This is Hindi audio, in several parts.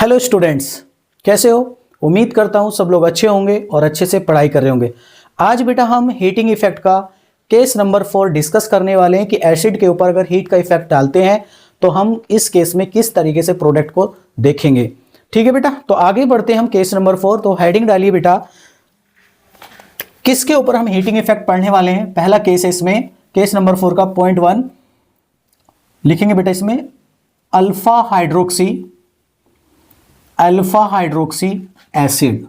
हेलो स्टूडेंट्स, कैसे हो? उम्मीद करता हूं सब लोग अच्छे होंगे और अच्छे से पढ़ाई कर रहे होंगे। आज बेटा हम हीटिंग इफेक्ट का केस नंबर 4 डिस्कस करने वाले हैं कि एसिड के ऊपर अगर हीट का इफेक्ट डालते हैं तो हम इस केस में किस तरीके से प्रोडक्ट को देखेंगे। ठीक है बेटा, तो आगे बढ़ते हैं हम केस नंबर 4। तो हेडिंग डालिए बेटा, किसके ऊपर हम हीटिंग इफेक्ट पढ़ने वाले हैं। पहला केस है इसमें, केस नंबर 4 का पॉइंट 1 लिखेंगे बेटा इसमें, अल्फा हाइड्रोक्सी एसिड।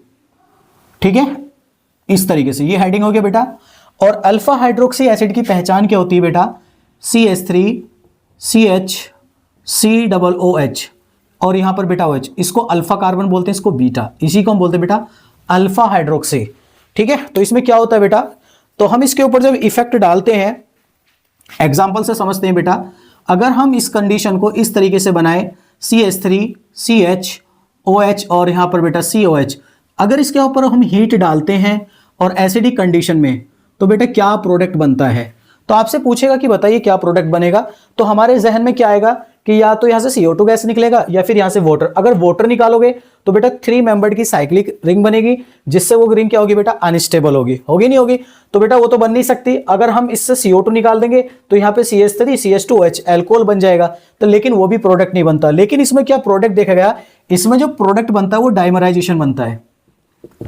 ठीक है, इस तरीके से ये हेडिंग हो गया बेटा। और अल्फा हाइड्रोक्सी एसिड की पहचान क्या होती है बेटा? CH3CHCOOH और यहां पर बेटा OH, इसको अल्फा कार्बन बोलते हैं, इसको बीटा, इसी को हम बोलते हैं बेटा अल्फा हाइड्रोक्सी। ठीक है, तो इसमें क्या होता है बेटा, तो हम इसके ऊपर जब इफेक्ट डालते हैं, एग्जाम्पल से समझते हैं बेटा। अगर हम इस कंडीशन को इस तरीके से बनाए, CH3CHOH और यहां पर बेटा COH, अगर इसके ऊपर हम हीट डालते हैं और एसिडिक कंडीशन में, तो बेटा क्या प्रोडक्ट बनता है? तो आपसे पूछेगा कि बताइए क्या प्रोडक्ट बनेगा, तो हमारे जहन में क्या आएगा कि या तो यहां से CO2 गैस निकलेगा या फिर यहां से वाटर। अगर वाटर निकालोगे तो बेटा 3 मेंबर्ड की साइक्लिक रिंग बनेगी, जिससे वो रिंग क्या होगी बेटा? अनस्टेबल होगी। होगी नहीं होगी? तो बेटा वो तो बन नहीं सकती। अगर हम इससे CO2 निकाल देंगे तो यहां पे CH3 CH2OH अल्कोहल बन जाएगा, तो लेकिन वो भी प्रोडक्ट नहीं बनता। लेकिन इसमें क्या प्रोडक्ट देखा गया, इसमें जो प्रोडक्ट बनता है वो डाइमराइजेशन बनता है।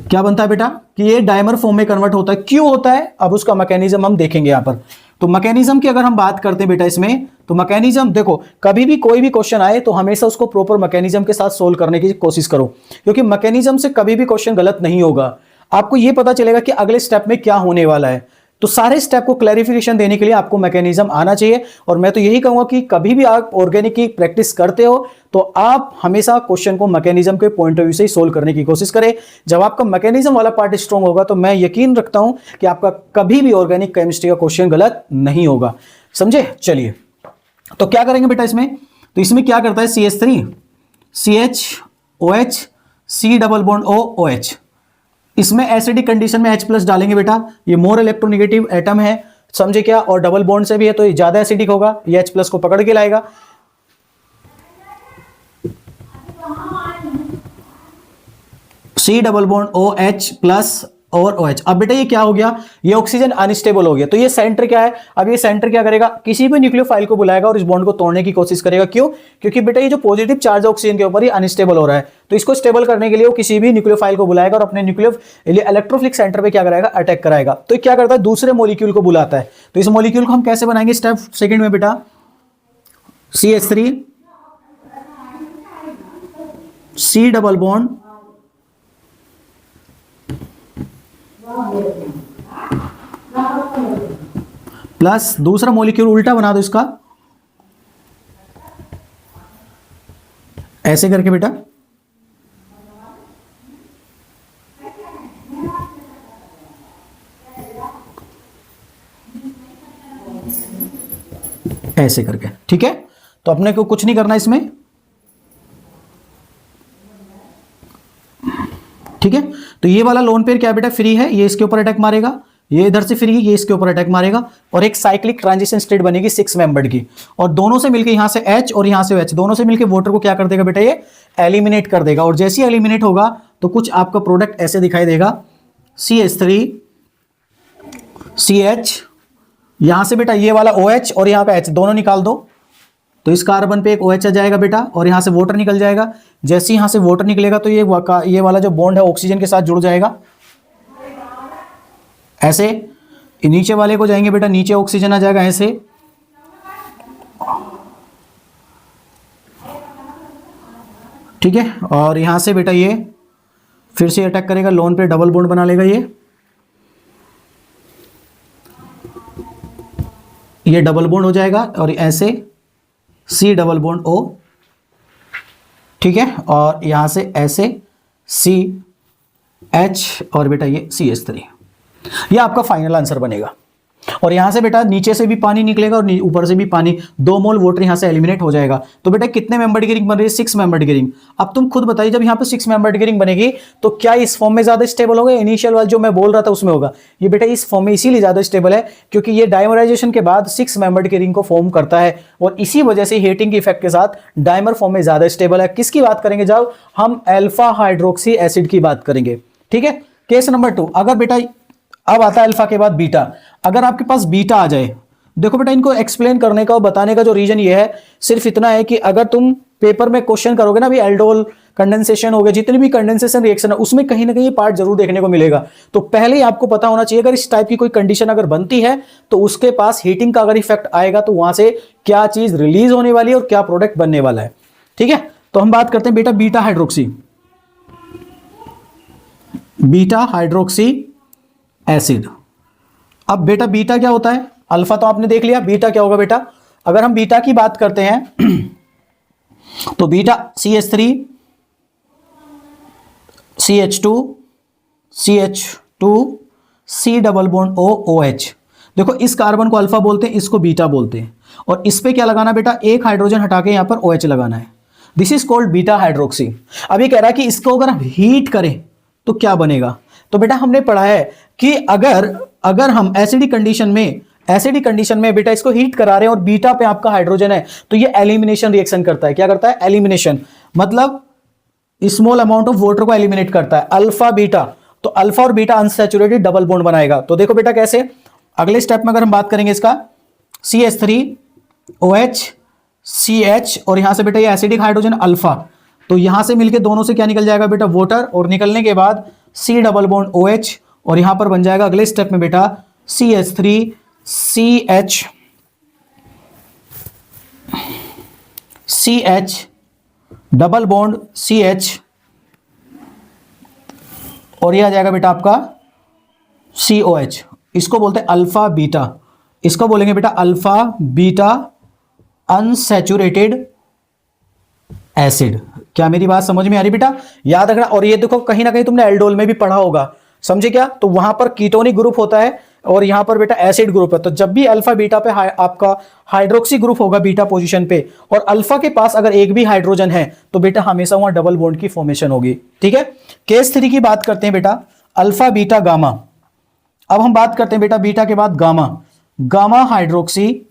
क्या बनता है बेटा? कि ये डायमर फॉर्म में कन्वर्ट होता है। क्यों होता है, अब उसका मैकेनिज्म हम देखेंगे यहां पर। तो मैकेनिज्म की अगर हम बात करते हैं बेटा इसमें, तो मैकेनिज्म देखो, कभी भी कोई भी क्वेश्चन आए तो हमेशा उसको प्रॉपर मैकेनिज्म के साथ सोल्व करने की कोशिश करो, क्योंकि मैकेनिज्म से कभी भी क्वेश्चन गलत नहीं होगा। आपको यह पता चलेगा कि अगले स्टेप में क्या होने वाला है। तो सारे स्टेप को क्लैरिफिकेशन देने के लिए आपको मैकेनिज्म आना चाहिए। और मैं तो यही कहूंगा कि कभी भी आप ऑर्गेनिक की प्रैक्टिस करते हो तो आप हमेशा क्वेश्चन को मैकेनिज्म के पॉइंट ऑफ व्यू से ही सोल्व करने की कोशिश करें। जब आपका मैकेनिज्म वाला पार्ट स्ट्रांग होगा तो मैं यकीन रखता हूं कि आपका कभी भी ऑर्गेनिक केमिस्ट्री का क्वेश्चन गलत नहीं होगा। समझे? चलिए, तो क्या करेंगे बेटा इसमें, तो इसमें क्या करता है, CH3 CHOH C double bond OH, इसमें एसिडिक कंडीशन में H+ डालेंगे बेटा। ये मोर इलेक्ट्रोनेगेटिव एटम है, समझे क्या? और डबल बॉन्ड से भी है तो ये ज्यादा एसिडिक होगा, ये H+ को पकड़ के लाएगा। C डबल बॉन्ड OH+ और OH। अब बेटा ये क्या हो गया, ये ऑक्सीजन अनस्टेबल हो गया। तो ये सेंटर क्या है, अब ये सेंटर क्या करेगा, किसी भी न्यूक्लियोफाइल को बुलाएगा और इस बॉन्ड को तोड़ने की कोशिश करेगा। क्यों? क्योंकि बेटा ये जो पॉजिटिव चार्ज है ऑक्सीजन के ऊपर, ये अनस्टेबल हो रहा है। तो इसको स्टेबल करने के लिए वो किसी भी न्यूक्लियोफाइल को बुलाएगा और अपने इलेक्ट्रोफिलिक सेंटर पे क्या कराएगा, अटैक कराएगा। तो क्या करता है, दूसरे मॉलिक्यूल को बुलाता है। तो इस मॉलिक्यूल को हम कैसे बनाएंगे, स्टेप सेकंड में बेटा, CH3 C double bond plus दूसरा मॉलिक्यूल उल्टा बना दो इसका, ऐसे करके बेटा, ऐसे करके। ठीक है, तो अपने को कुछ नहीं करना इसमें। ठीक है, तो ये वाला लोन पेयर क्या बेटा, फ्री है, ये इसके ऊपर अटैक मारेगा, ये इधर से फ्री है, ये इसके ऊपर अटैक मारेगा, और एक साइक्लिक ट्रांजिशन स्टेट बनेगी 6 मेंबर्ड की। और दोनों से मिलकर यहां से H और यहां से OH, दोनों से मिलकर वाटर को क्या कर देगा बेटा, ये एलिमिनेट कर देगा। और जैसे ही एलिमिनेट होगा तो कुछ आपका प्रोडक्ट ऐसे दिखाई देगा, CH3 CH, यहां से बेटा ये वाला OH और यहां का H दोनों निकाल दो, तो इस कार्बन पे एक OH आ जाएगा बेटा, और यहां से वाटर निकल जाएगा। जैसे ही यहां से वाटर निकलेगा तो ये वाला जो बॉन्ड है ऑक्सीजन के साथ जुड़ जाएगा, ऐसे। नीचे वाले को जाएंगे बेटा, नीचे ऑक्सीजन आ जाएगा ऐसे। ठीक है, और यहां से बेटा ये फिर से अटैक करेगा, लोन पे डबल बॉन्ड बना लेगा, ये डबल बॉन्ड हो जाएगा, और ऐसे C डबल बॉन्ड O। ठीक है, और यहां से ऐसे CH और बेटा ये CH3। ये आपका फाइनल आंसर बनेगा। और यहां से बेटा नीचे से भी पानी निकलेगा और ऊपर से भी पानी, 2 मोल वाटर यहां से एलिमिनेट हो जाएगा। तो बेटा कितने मेंबर्ड की रिंग बन रही है? 6 मेंबर्ड की रिंग। अब तुम खुद बताइए, जब यहां पे 6 मेंबर्ड की रिंग बनेगी तो क्या इस फॉर्म में ज्यादा स्टेबल होगा? इनिशियल वाला जो मैं बोल रहा था उसमें होगा। ये बेटा इस फॉर्म में इसीलिए ज्यादा स्टेबल है क्योंकि ये डायमराइजेशन के बाद 6 मेंबर्ड की रिंग को फॉर्म करता है और इसी वजह से हीटिंग के इफेक्ट के साथ डायमर फॉर्म में ज्यादा स्टेबल है। किसकी बात करेंगे? जब हम अल्फा हाइड्रोक्सी एसिड की बात करेंगे। ठीक है। केस नंबर 2, अगर बेटा अब आता है अल्फा के बाद बीटा। अगर आपके पास बीटा आ जाए, देखो बेटा इनको एक्सप्लेन करने का और बताने का जो रीजन ये है सिर्फ इतना है कि अगर तुम पेपर में क्वेश्चन करोगे ना, भी एल्डोल कंडेंसेशन हो गया, जितनी भी कंडेंसेशन रिएक्शन है उसमें कहीं ना कहीं ये पार्ट जरूर देखने को मिलेगा। तो पहले ही आपको पता होना चाहिए अगर इस टाइप की कोई कंडीशन अगर बनती है तो उसके पास हीटिंग का अगर इफेक्ट आएगा तो वहां से क्या चीज रिलीज होने वाली है और क्या प्रोडक्ट बनने वाला है। ठीक है। तो हम बात करते हैं बेटा beta hydroxy, beta hydroxy acid. अब बेटा बीटा क्या होता है? अल्फा तो आपने देख लिया, बीटा क्या होगा बेटा? अगर हम बीटा की बात करते हैं तो beta CH3 CH2 CH2 C double bond O OH। देखो इस कार्बन को अल्फा बोलते हैं, इसको बीटा बोलते हैं। और इस पे क्या लगाना बेटा? एक हाइड्रोजन हटा के यहां पर OH लगाना है। This is called beta hydroxy. अब ये कह रहा है कि इसको अगर हम हीट करें तो क्या बनेगा? तो बेटा हमने पढ़ा है कि अगर हम एसिडिक कंडीशन में बेटा इसको हीट करा रहे हैं और बीटा पे आपका हाइड्रोजन है तो ये एलिमिनेशन रिएक्शन करता है। क्या करता है? एलिमिनेशन, मतलब स्मॉल अमाउंट ऑफ वाटर को एलिमिनेट करता है। अल्फा बीटा, तो अल्फा और बीटा अनसैचुरेटेड डबल बॉन्ड बनाएगा। तो देखो बेटा कैसे, अगले स्टेप में अगर हम बात करेंगे इसका CH3 OH CH और यहां से बेटा ये एसिडिक हाइड्रोजन अल्फा, तो यहां से मिलके दोनों से क्या निकल जाएगा बेटा? वाटर। और निकलने के बाद C डबल बॉन्ड OH और यहां पर बन जाएगा अगले स्टेप में बेटा CH3 CH double bond CH और यह आ जाएगा बेटा आपका COH। इसको बोलते हैं अल्फा बीटा, इसको बोलेंगे बेटा अल्फा बीटा अनसैचुरेटेड एसिड। क्या मेरी बात समझ में आ रही बेटा? याद रखना। और ये देखो कहीं ना कहीं तुमने एल्डोल में भी पढ़ा होगा, समझे क्या? तो वहां पर कीटोनिक ग्रुप होता है और यहां पर बेटा एसिड ग्रुप है। तो जब भी अल्फा बीटा पे आपका हाइड्रोक्सी ग्रुप होगा बीटा पोजीशन पे और अल्फा के पास अगर एक भी हाइड्रोजन है तो बेटा हमेशा वहां डबल बॉन्ड की फॉर्मेशन होगी। ठीक है। केस 3 की बात करते हैं बेटा, अल्फा बीटा गामा। अब हम बात करते हैं बेटा बीटा के बाद गामा, गामा हाइड्रोक्सी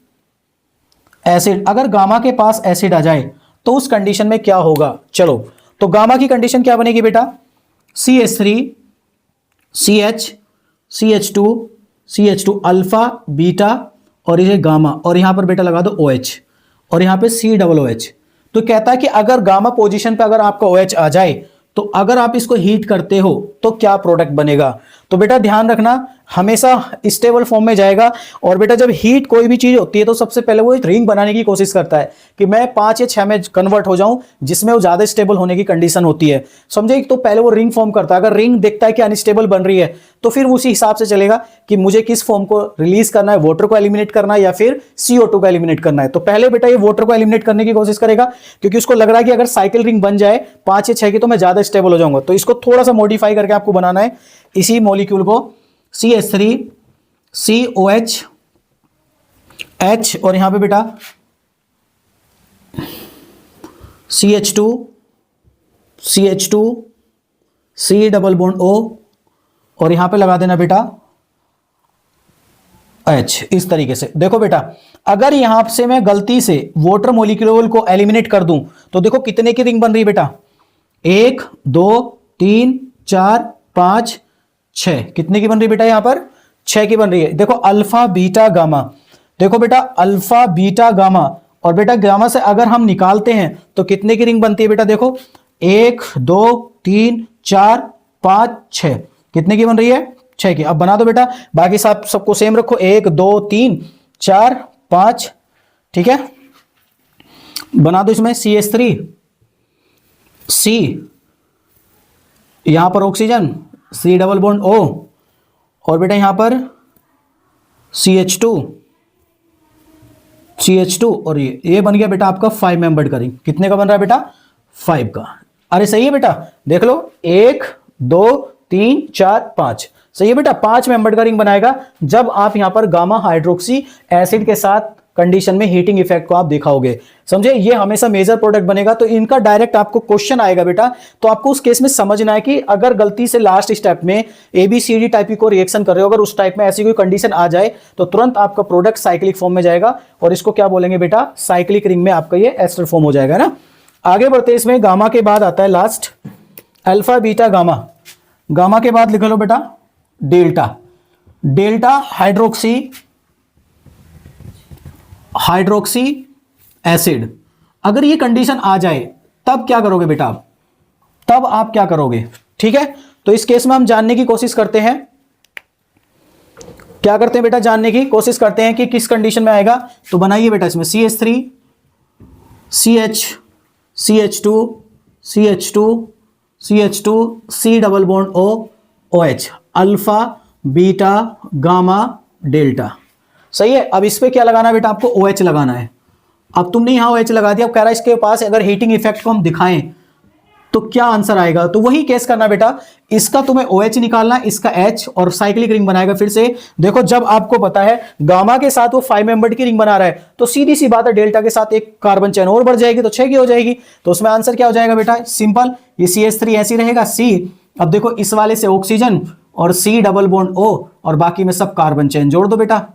एसिड। अगर गामा के पास एसिड आ जाए तो उस कंडीशन में क्या होगा? चलो, तो गामा की कंडीशन क्या बनेगी बेटा? CH3 CH CH2 CH2 alpha beta और ये गामा और यहां पर बेटा लगा दो OH और यहां पे C डबल OH। तो कहता है कि अगर गामा पोजीशन पे अगर आपका OH आ जाए तो अगर आप इसको हीट करते हो तो क्या प्रोडक्ट बनेगा? तो बेटा ध्यान रखना हमेशा स्टेबल फॉर्म में जाएगा। और बेटा जब हीट कोई भी चीज होती है तो सबसे पहले वो एक रिंग बनाने की कोशिश करता है कि मैं 5 या 6 में कन्वर्ट हो जाऊं, जिसमें वो ज्यादा स्टेबल होने की कंडीशन होती है, समझे? तो पहले वो रिंग फॉर्म करता है। अगर रिंग देखता है कि अनस्टेबल बन रही है तो फिर उसी हिसाब से चलेगा कि मुझे किस फॉर्म को रिलीज करना है, वाटर को एलिमिनेट करना है या फिर CO2 को एलिमिनेट करना है। तो पहले बेटा ये वाटर को एलिमिनेट करने की कोशिश करेगा क्योंकि उसको लग रहा है कि अगर साइकिल रिंग बन जाए 5 या 6 की तो मैं ज्यादा स्टेबल हो जाऊंगा। तो इसको थोड़ा सा मॉडिफाई करके आपको बनाना है इसी मॉलिक्यूल को, CH3 COH H और यहां पे बेटा CH2 C double bond O और यहां पे लगा देना बेटा H। इस तरीके से देखो बेटा, अगर यहां से मैं गलती से वाटर मॉलिक्यूल को एलिमिनेट कर दूं तो देखो कितने की रिंग बन रही है बेटा? 1 2 3 4 5 6। कितने की बन रही है बेटा? यहां पर 6 की बन रही है। देखो अल्फा बीटा गामा, देखो बेटा अल्फा बीटा गामा और बेटा गामा से अगर हम निकालते हैं तो कितने की रिंग बनती है बेटा? देखो 1 2 3 4 5 6। कितने की बन रही है? 6 की। अब बना दो बेटा, बाकी सबको सेम रखो, 1 2 3 4 5। ठीक है, बना दो इसमें CH3 C, यहां पर oxygen C double bond O और बेटा यहां पर CH2 और ये बन गया बेटा आपका 5 मेंबर्ड का रिंग। कितने का बन रहा है बेटा? 5 का। अरे सही है बेटा, देख लो 1 2 3 4 5। सही है बेटा, 5 मेंबर का रिंग बनाएगा जब आप यहां पर गामा हाइड्रोक्सी एसिड के साथ कंडीशन में हीटिंग इफेक्ट को आप दिखाओगे। समझे, ये हमेशा मेजर प्रोडक्ट बनेगा। तो इनका डायरेक्ट आपको क्वेश्चन आएगा बेटा, तो आपको उस केस में समझना है कि अगर गलती से लास्ट स्टेप में ABCD टाइप की कोई रिएक्शन कर रहे हो, अगर उस टाइप में ऐसी कोई कंडीशन आ जाए तो तुरंत आपका प्रोडक्ट साइक्लिक फॉर्म में जाएगा और इसको क्या बोलेंगे बेटा, साइक्लिक रिंग में आपका ये एस्टर फॉर्म हो जाएगा ना। आगे बढ़ते इसमें गामा के बाद आता है last alpha beta gamma. Gamma के बाद लिख लो बेटा डेल्टा। Delta hydroxy acid. अगर ये कंडीशन आ जाए तब क्या करोगे बेटा, तब आप क्या करोगे, ठीक है। तो इस केस में हम जानने की कोशिश करते हैं, क्या करते हैं बेटा, जानने की कोशिश करते हैं कि किस कंडीशन में आएगा। तो बनाइए बेटा इसमें CH3 CH2 CH2 CH2 C double bond O OH, alpha beta gamma delta. सही है। अब इस पे क्या लगाना है बेटा, आपको OH लगाना है। अब तुमने यहां OH लगा दिया, अब कह रहा है इसके पास अगर हीटिंग इफेक्ट को हम दिखाएं तो क्या आंसर आएगा। तो वही केस करना बेटा, इसका तुम्हें OH निकालना, इसका H और साइक्लिक रिंग बनाएगा। फिर से देखो, जब आपको पता है गामा के साथ वो 5 मेंबर्ड की रिंग बना रहा है तो सीधी सी बात है डेल्टा के साथ एक कार्बन चेन और बढ़ जाएगी तो 6 की हो जाएगी। तो उसमें आंसर क्या हो जाएगा बेटा, सिंपल, ये CH3 ऐसी रहेगा C। अब देखो इस वाले से ऑक्सीजन और C डबल बॉन्ड O और बाकी में सब कार्बन चेन जोड़ दो बेटा,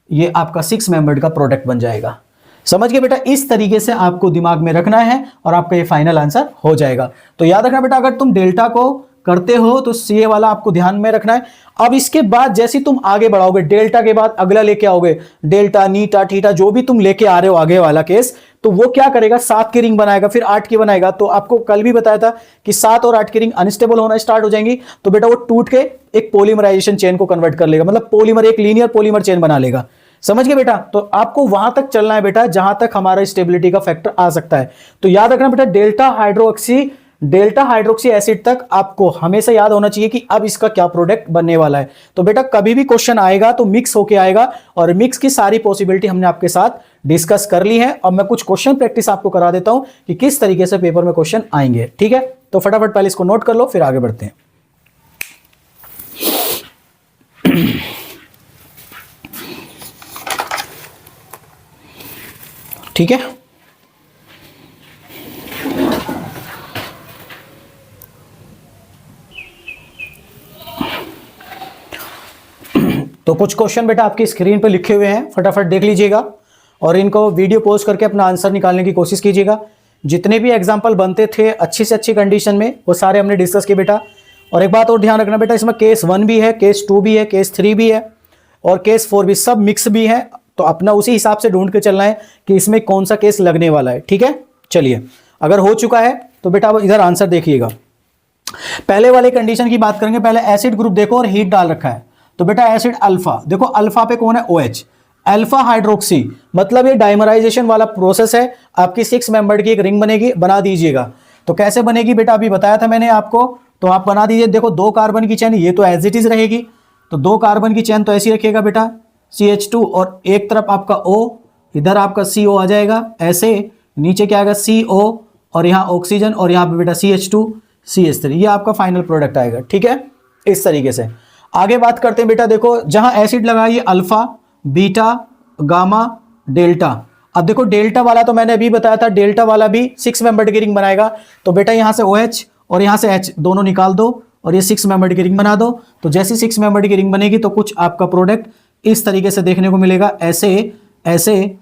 ये आपका 6 मेंबर्ड का प्रोडक्ट बन जाएगा। समझ गए बेटा, इस तरीके से आपको दिमाग में रखना है और आपका ये फाइनल आंसर हो जाएगा। तो याद रखना बेटा, अगर तुम डेल्टा को करते हो तो CA वाला आपको ध्यान में रखना है। अब इसके बाद जैसे तुम आगे बढ़ाओगे, डेल्टा के बाद अगला लेके आओगे, डेल्टा नीटा थीटा जो भी तुम लेके आ रहे हो आगे वाला केस, तो वो क्या करेगा, 7 की रिंग बनाएगा, फिर 8 की बनाएगा। तो आपको कल भी बताया था कि 7 और 8 की रिंग अनस्टेबल होना स्टार्ट हो जाएंगी, तो बेटा वो टूट के एक पॉलीमराइजेशन चेन को कन्वर्ट कर लेगा, मतलब पॉलीमर, एक लीनियर पॉलीमर चेन बना लेगा। समझ गए बेटा। तो आपको वहां तक चलना है बेटा जहां तक हमारा स्टेबिलिटी का फैक्टर आ सकता है। तो याद रखना बेटा, डेल्टा हाइड्रोक्सी एसिड तक आपको हमेशा याद होना चाहिए कि अब इसका क्या प्रोडक्ट बनने वाला है। तो बेटा कभी भी क्वेश्चन आएगा तो मिक्स होके आएगा, और मिक्स की सारी पॉसिबिलिटी हमने आपके साथ डिस्कस कर ली है। अब मैं कुछ क्वेश्चन प्रैक्टिस आपको करा देता हूं कि किस तरीके से पेपर में क्वेश्चन आएंगे, ठीक है। तो फटाफट पहले इसको नोट कर लो, फिर आगे बढ़ते हैं। ठीक है, तो कुछ क्वेश्चन बेटा आपकी स्क्रीन पे लिखे हुए हैं, फटाफट देख लीजिएगा और इनको वीडियो पॉज करके अपना आंसर निकालने की कोशिश कीजिएगा। जितने भी एग्जांपल बनते थे अच्छी से अच्छी कंडीशन में, वो सारे हमने डिस्कस किए बेटा। और एक बात और ध्यान रखना बेटा, इसमें केस 1 भी है, केस 2 भी है, केस 3 भी है और केस 4 भी, सब मिक्स भी है। तो अपना उसी हिसाब से ढूंढ के चलना है कि इसमें कौन सा केस लगने वाला है, ठीक है। चलिए, अगर हो चुका है तो बेटा अब इधर आंसर देखिएगा। पहले वाले कंडीशन की बात करेंगे। पहले एसिड ग्रुप देखो और हीट डाल रखा है, तो बेटा एसिड अल्फा, देखो अल्फा पे कौन है, OH, अल्फा हाइड्रोक्सी, मतलब ये डाइमराइजेशन वाला प्रोसेस है। आपकी 6 मेंबर्ड की एक रिंग बनेगी, बना दीजिएगा। तो कैसे बनेगी बेटा, अभी बताया था मैंने आपको, तो आप बना दीजिए। देखो 2 कार्बन की चेन, ये तो एज इट इज रहेगी, तो 2 कार्बन की चेन तो ऐसी रखिएगा बेटा, CH2 और एक तरफ आपका O, इधर आपका CO आ जाएगा, ऐसे नीचे क्या आएगा CO और यहाँ ऑक्सीजन और यहाँ पे बेटा CH2 CH3, ये आपका फाइनल प्रोडक्ट आएगा, ठीक है। इस तरीके से आगे बात करते हैं बेटा। देखो जहां एसिड लगा, ये अल्फा बीटा गामा डेल्टा। अब देखो डेल्टा वाला तो मैंने अभी बताया था, डेल्टा वाला भी 6 मेंबर्ड की रिंग बनाएगा। तो बेटा यहां से OH और यहां से H दोनों निकाल दो और ये 6 मेंबर्ड की रिंग बना दो। तो जैसे 6 मेंबर्ड की रिंग बनेगी तो कुछ आपका प्रोडक्ट इस तरीके से देखने को मिलेगा, ऐसे ऐसे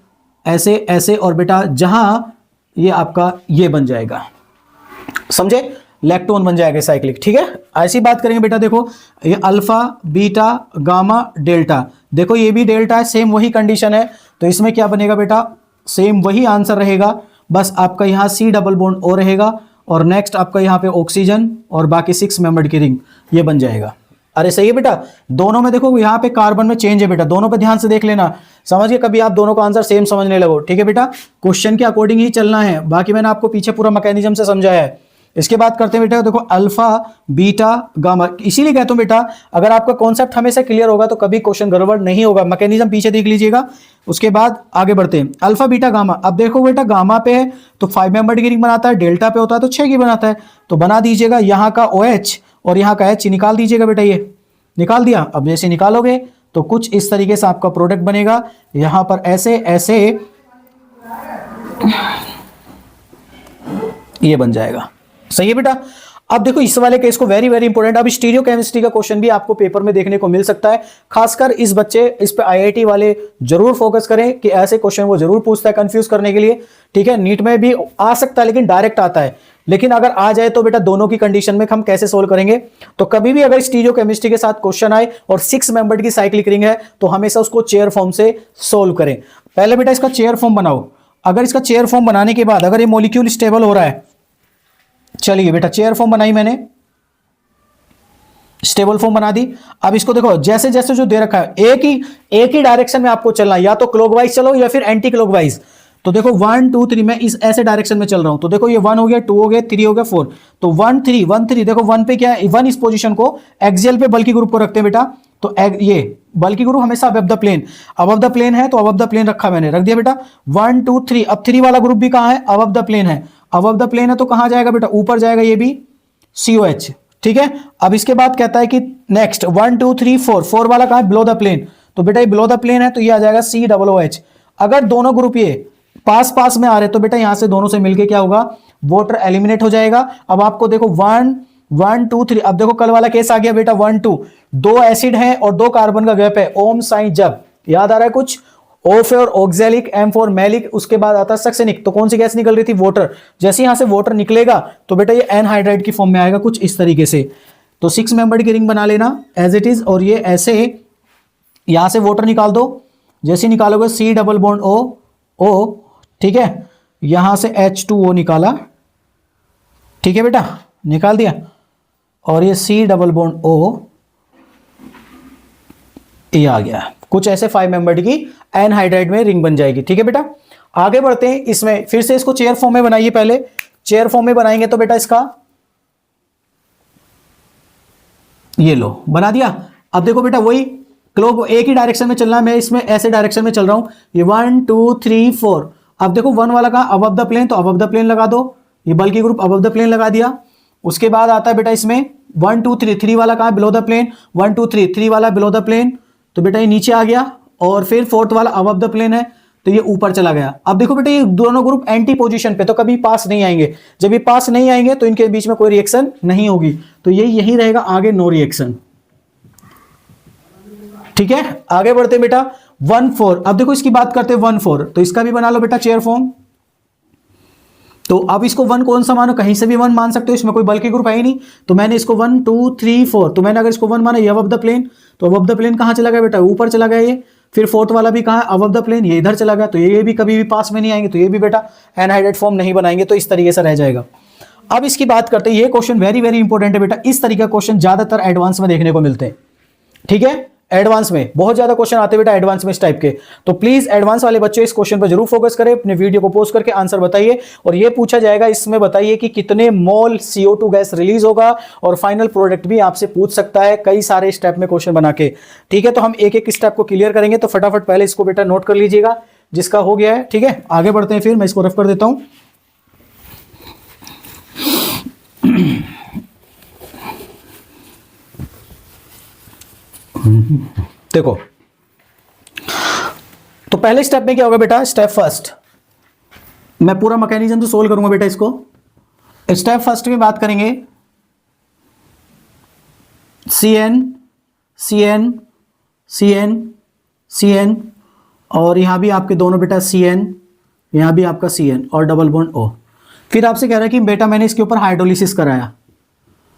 ऐसे ऐसे, और बेटा जहां ये आपका ये बन जाएगा, समझे, लैक्टोन बन जाएगा साइक्लिक, ठीक है। ऐसी बात करेंगे बेटा, देखो ये अल्फा बीटा गामा डेल्टा, देखो ये भी डेल्टा है, सेम वही कंडीशन है। तो इसमें क्या बनेगा बेटा, सेम वही आंसर रहेगा, बस आपका यहाँ C डबल बॉन्ड O रहेगा और नेक्स्ट आपका यहाँ पे ऑक्सीजन और बाकी 6 मेंबर्ड की रिंग, ये बन जाएगा। अरे सही है बेटा, दोनों में देखो यहाँ पे कार्बन में चेंज है बेटा, दोनों पे ध्यान से देख लेना, समझ के कभी आप दोनों का आंसर सेम समझने लगो, ठीक है बेटा। क्वेश्चन के अकॉर्डिंग ही चलना है, बाकी मैंने आपको पीछे पूरा मैकेनिज्म से समझाया है। इसके बाद करते हैं बेटा, देखो अल्फा बीटा गामा, इसीलिए कहता हूं बेटा अगर आपका कॉन्सेप्ट हमेशा क्लियर होगा तो कभी क्वेश्चन गड़बड़ नहीं होगा। मैकेनिज्म पीछे देख लीजिएगा। उसके बाद आगे बढ़ते हैं, अल्फा बीटा गामा। अब देखो बेटा गामा पे है तो 5 मेंबर्ड की रिंग बनाता है, डेल्टा पे होता है तो 6 की बनाता है। तो बना दीजिएगा, यहाँ का OH और यहाँ का H निकाल दीजिएगा बेटा, ये निकाल दिया। अब जैसे निकालोगे तो कुछ इस तरीके से आपका प्रोडक्ट बनेगा, यहां पर ऐसे ऐसे ये बन जाएगा। सही है बेटा। अब देखो इस वाले केस को वेरी वेरी इंपॉर्टेंट, अब स्टीरियो केमिस्ट्री का क्वेश्चन भी आपको पेपर में देखने को मिल सकता है। खासकर इस बच्चे इस पे आईआईटी वाले जरूर फोकस करें कि ऐसे क्वेश्चन वो जरूर पूछता है कंफ्यूज करने के लिए। ठीक है, नीट में भी आ सकता है लेकिन डायरेक्ट आता है, लेकिन अगर आ जाए तो बेटा दोनों की कंडीशन में हम कैसे सोल्व करेंगे। तो कभी भी अगर स्टीरियो केमिस्ट्री के साथ क्वेश्चन आए और 6 मेंबर्ड की साइक्लिक रिंग है तो हमेशा उसको चेयर फॉर्म से सोल्व करें। पहले बेटा इसका चेयर फॉर्म बनाओ। अगर इसका चेयर फॉर्म बनाने के बाद अगर ये मॉलिक्यूल स्टेबल हो रहा है, चलिए बेटा चेयर फॉर्म बनाई मैंने, स्टेबल फॉर्म बना दी। अब इसको देखो जैसे जैसे जो दे रखा है एक ही डायरेक्शन में आपको चलना है, या तो क्लॉकवाइज चलो या फिर एंटी क्लॉकवाइज। तो देखो 1 2 3 मैं इस ऐसे डायरेक्शन में चल रहा हूं, तो देखो ये 1 हो गया, 2 हो गया, 3 हो गया, 4। तो 1 3 देखो 1 पे क्या है, 1 इस पोजीशन को एक्सियल पे बल्कि ग्रुप को रखते हैं बेटा। तो ये बल्कि ग्रुप हमेशा above the plane, above the plane है तो अबव द प्लेन रखा मैंने, रख दिया बेटा 1 2 3। अब 3 वाला ग्रुप भी कहां है, अबव द प्लेन है, अबव द प्लेन है तो कहां जाएगा बेटा, ऊपर जाएगा, ये भी COH। ठीक है, अब इसके बाद कहता है कि नेक्स्ट 1 2 3 4 वाला कहां है, बिलो द प्लेन। तो बेटा ये बिलो द प्लेन है तो ये आ जाएगा COOH। अगर दोनों ग्रुप ये पास पास में आ रहे तो बेटा यहां से दोनों से मिलके क्या होगा, वाटर एलिमिनेट हो जाएगा। अब आपको देखो 1 1 2 3, अब देखो कल वाला केस आ गया बेटा 1 2, 2 एसिड है और 2 कार्बन का गैप है, ओम साइन जब, याद आ रहा है कुछ, O for oxalic, M for malic, उसके बाद आता है सक्सेनिक। तो कौन सी गैस निकल रही थी, वाटर। जैसे यहां से वाटर निकलेगा तो बेटा ये एनहाइड्राइड की फॉर्म में आएगा कुछ इस तरीके से। तो 6 मेंबर्ड की रिंग बना लेना एज इट इज, और ये ऐसे यहां से वाटर निकाल दो। जैसे निकालोगे C डबल बॉन्ड O, ठीक है, यहां से H2O निकाला, ठीक है बेटा, निकाल दिया, और ये C डबल बॉन्ड O ये आ गया। कुछ ऐसे 5 मेंबर्ड की एनहाइड्राइड में रिंग बन जाएगी। ठीक है बेटा, आगे बढ़ते हैं। इसमें फिर से इसको चेयर फॉर्म में बनाइए। पहले चेयर फॉर्म में बनाएंगे तो बेटा इसका ये लो बना दिया। अब देखो बेटा वही क्लॉक एक ही डायरेक्शन में चलना है, मैं इसमें ऐसे डायरेक्शन में चल रहा हूं, ये 1 2 3 4। अब देखो 1 वाला कहा अबव द प्लेन, तो अबव द प्लेन लगा दो, ये बल्कि ग्रुप अबव द प्लेन लगा दिया। उसके बाद आता है बेटा इसमें 1 2 3, 3 वाला कहा बिलो द प्लेन, 1 2 3, 3 वाला बिलो द प्लेन, तो बेटा ये नीचे आ गया। और फिर 4th वाला अबव द प्लेन है तो ये ऊपर चला गया। अब देखो बेटा ये दोनों ग्रुप एंटी पोजीशन पे, तो कभी पास नहीं आएंगे। जब ये पास नहीं आएंगे तो इनके बीच में कोई रिएक्शन नहीं होगी, तो ये यही रहेगा आगे, नो रिएक्शन। ठीक है, आगे बढ़ते बेटा 1 4। अब देखो इसकी बात करते हैं 1 4, तो इसका भी बना लो बेटा चेयर फॉर्म। तो अब इसको 1 कौन सा मानो, कहीं से भी 1 मान सकते हो, इसमें कोई बल्कि ग्रुप है ही नहीं। तो मैंने इसको 1 2 3 4, तो मैंने अगर इसको 1 माना, ये अबव द प्लेन, तो अबव द प्लेन कहां चला गया बेटा, ऊपर चला गया ये। फिर 4th वाला भी कहां है, अबव द प्लेन, ये इधर चला गया, तो ये भी कभी भी पास में नहीं आएंगे, तो ये भी बेटा एनहाइड्राइड फॉर्म नहीं बनाएंगे, तो इस तरीके से रह जाएगा। अब इसकी बात करते हैं, ये क्वेश्चन वेरी वेरी इंपॉर्टेंट है बेटा। इस तरीके का क्वेश्चन ज्यादातर एडवांस में देखने को मिलते हैं। ठीक है, एडवांस में बहुत ज्यादा क्वेश्चन आते हैं बेटा, एडवांस में इस टाइप के। तो प्लीज एडवांस वाले बच्चे इस क्वेश्चन पर जरूर फोकस करें, अपने वीडियो को पोस्ट करके आंसर बताइए। और ये पूछा जाएगा इसमें, बताइए कि कितने मोल CO2 गैस रिलीज होगा, और फाइनल प्रोडक्ट भी आपसे पूछ सकता है कई सारे स्टेप में क्वेश्चन बना के। ठीक है, तो हम एक एक स्टेप को क्लियर करेंगे, तो फटाफट पहले इसको बेटा नोट कर लीजिएगा जिसका हो गया है। ठीक है, आगे बढ़ते हैं, फिर मैं इसको रफ कर देता हूं। देखो, तो पहले स्टेप में क्या होगा बेटा, स्टेप फर्स्ट, मैं पूरा मैकेनिज्म तो सोल्व करूंगा बेटा इसको। स्टेप फर्स्ट में बात करेंगे CN CN CN CN, और यहां भी आपके दोनों बेटा CN, यहां भी आपका CN और डबल बॉन्ड O। फिर आपसे कह रहा है कि बेटा मैंने इसके ऊपर हाइड्रोलिसिस कराया,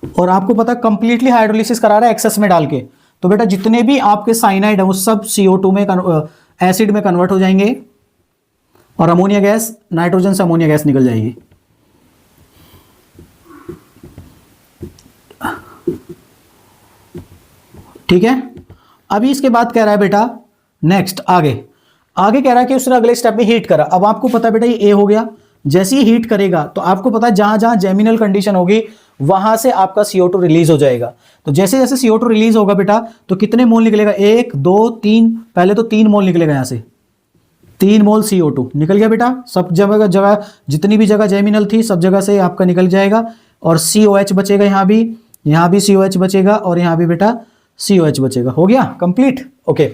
और आपको पता कंप्लीटली हाइड्रोलिसिस करा रहा है एक्सेस में डाल के, तो बेटा जितने भी आपके साइनाइड है वो सब CO2 में एसिड में कन्वर्ट हो जाएंगे, और अमोनिया गैस, नाइट्रोजन से अमोनिया गैस निकल जाएगी। ठीक है, अभी इसके बाद कह रहा है बेटा नेक्स्ट आगे कह रहा है कि उसने अगले स्टेप में हीट करा। अब आपको पता है बेटा ये A हो गया, जैसे ही हीट करेगा तो आपको पता है जहां जहां जेमिनल कंडीशन होगी वहां से आपका CO2 रिलीज हो जाएगा। तो जैसे जैसे CO2 रिलीज होगा बेटा, तो कितने मोल निकलेगा, 1 2 3, पहले तो 3 मोल निकलेगा, यहां से 3 मोल CO2 निकल गया बेटा। सब जगह जितनी भी जगह जेमिनल थी सब जगह से आपका निकल जाएगा, और COH बचेगा, यहां भी COH बचेगा, और यहां भी बेटा COH बचेगा। हो गया कंप्लीट। ओके,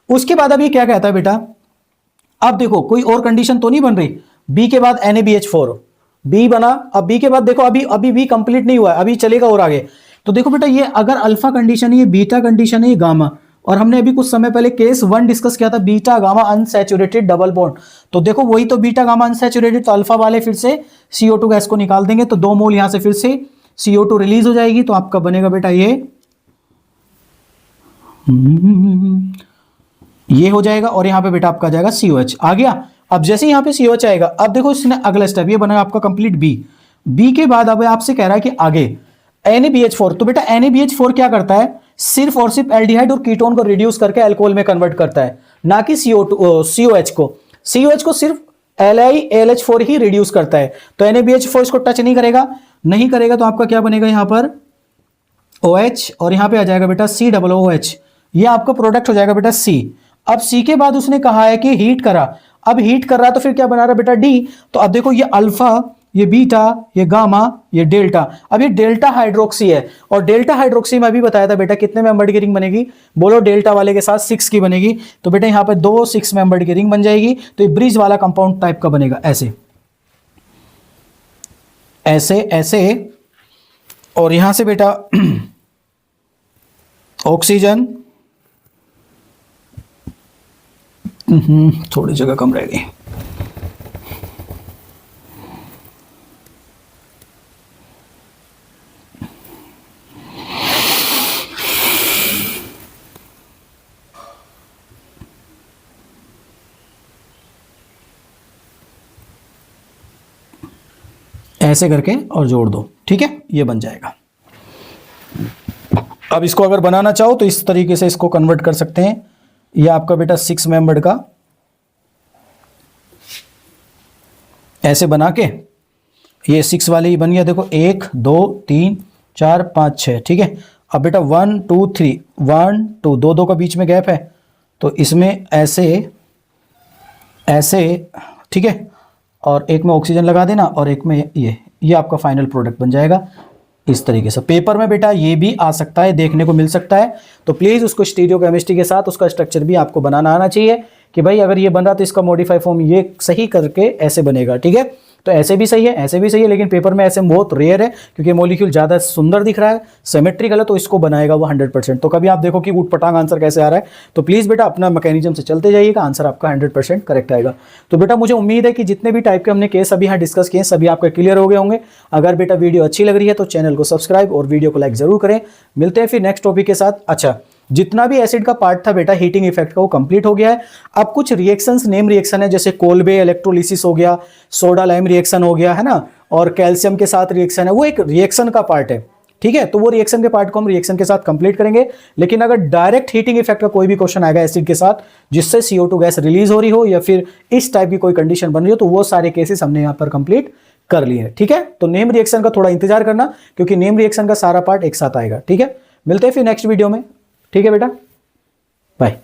उसके बाद अब ये क्या कहता है बेटा, अब देखो कोई और कंडीशन तो नहीं बन रही। बी के बाद NaBH4 बी बना। अब बी के बाद देखो अभी बी कंप्लीट नहीं हुआ है, अभी चलेगा और आगे। तो देखो बेटा ये अगर अल्फा कंडीशन है, ये बीटा कंडीशन है, ये गामा, और हमने अभी कुछ समय पहले केस 1 डिस्कस किया था, beta gamma unsaturated double bond. तो देखो वही तो बीटा गामा अनसैचुरेटेड, तो अल्फा वाले फिर से CO2 गैस को निकाल देंगे, तो 2 मोल यहां से फिर से CO2 रिलीज हो जाएगी। तो आपका बनेगा बेटा ये हो जाएगा, और यहां पे बेटा आपका आ जाएगा COH आ गया। अब जैसे यहां पे COH आएगा, अब देखो इसने अगला स्टेप ये बना आपका कंप्लीट बी के बाद अब आपसे कह रहा है कि आगे NaBH4। तो बेटा NaBH4 क्या करता है, सिर्फ और सिर्फ एल्डिहाइड और कीटोन को रिड्यूस करके अल्कोहल में कन्वर्ट करता है, ना कि COH को। COH को सिर्फ AlH4 ही रिड्यूस करता है। तो NaBH4 इसको टच नहीं करेगा, तो आपका क्या बनेगा यहां पर OH, और यहां पे आ जाएगा बेटा COOH। ये आपका प्रोडक्ट हो जाएगा बेटा C। अब C के बाद उसने कहा है कि हीट करा, अब हीट कर रहा है तो फिर क्या बना रहा है बेटा D। तो अब देखो ये अल्फा, ये बीटा, ये गामा, ये डेल्टा। अब ये डेल्टा हाइड्रोक्सी है, और डेल्टा हाइड्रोक्सी में अभी बताया था बेटा कितने मेंबर्ड की रिंग बनेगी, बोलो डेल्टा वाले के साथ 6 की बनेगी। तो बेटा यहां पे 2 6 मेंबर्ड की रिंग बन जाएगी। तो ये ब्रिज वाला कंपाउंड टाइप का बनेगा, ऐसे ऐसे ऐसे, और यहां से बेटा ऑक्सीजन, थोड़ी जगह कम रह गई। ऐसे करके और जोड़ दो, ठीक है, ये बन जाएगा। अब इसको अगर बनाना चाहो तो इस तरीके से इसको कन्वर्ट कर सकते हैं। ये आपका बेटा 6 मेंबर्ड का ऐसे बना के, ये 6 वाले ही बन गया। देखो 1 2 3 4 5 6, ठीक है। अब बेटा 1 2 3 1 2 2 2 का बीच में गैप है, तो इसमें ऐसे ऐसे, ठीक है, और एक में ऑक्सीजन लगा देना, और एक में ये आपका फाइनल प्रोडक्ट बन जाएगा इस तरीके से। पेपर में बेटा ये भी आ सकता है, देखने को मिल सकता है। तो प्लीज़ उसको स्टीरियोकेमिस्ट्री के साथ उसका स्ट्रक्चर भी आपको बनाना आना चाहिए कि भाई अगर ये बन रहा तो इसका मॉडिफाई फॉर्म ये सही करके ऐसे बनेगा, ठीक है। तो ऐसे भी सही है, ऐसे भी सही है, लेकिन पेपर में ऐसे बहुत रेयर है क्योंकि मॉलिक्यूल ज़्यादा सुंदर दिख रहा है, सिमेट्रिकल है, तो इसको बनाएगा वो 100%। तो कभी आप देखो कि ऊटपटांग आंसर कैसे आ रहा है, तो प्लीज़ बेटा अपना मैकेनिज्म से चलते जाइएगा, आंसर आपका 100% करेक्ट आएगा। तो बेटा मुझे उम्मीद है कि जितने भी टाइप के हमने केस अभी यहाँ डिस्कस किए सभी आपके क्लियर हो गए होंगे। अगर बेटा वीडियो अच्छी लग रही है तो चैनल को सब्सक्राइब और वीडियो को लाइक जरूर करें। मिलते हैं फिर नेक्स्ट टॉपिक के साथ। अच्छा, जितना भी एसिड का पार्ट था बेटा हीटिंग इफेक्ट का वो कंप्लीट हो गया है। अब कुछ रिएक्शंस नेम रिएक्शन है, जैसे कोल्बे इलेक्ट्रोलिसिस हो गया, सोडा लाइम रिएक्शन हो गया, है ना, और कैल्शियम के साथ रिएक्शन है, वो एक रिएक्शन का पार्ट है, ठीक है। तो वो रिएक्शन के पार्ट को हम रिएक्शन के साथ कंप्लीट करेंगे। लेकिन अगर डायरेक्ट हीटिंग इफेक्ट का कोई भी क्वेश्चन आएगा एसिड के साथ जिससे CO2 गैस रिलीज हो रही हो या फिर इस टाइप की कोई कंडीशन बन रही हो, तो वो सारे केसेस हमने यहाँ पर कंप्लीट कर लिए हैं, ठीक है। तो नेम रिएक्शन का थोड़ा इंतजार करना क्योंकि नेम रिएक्शन का सारा पार्ट एक साथ आएगा, ठीक है। मिलते हैं फिर नेक्स्ट वीडियो में, ठीक है बेटा, बाय।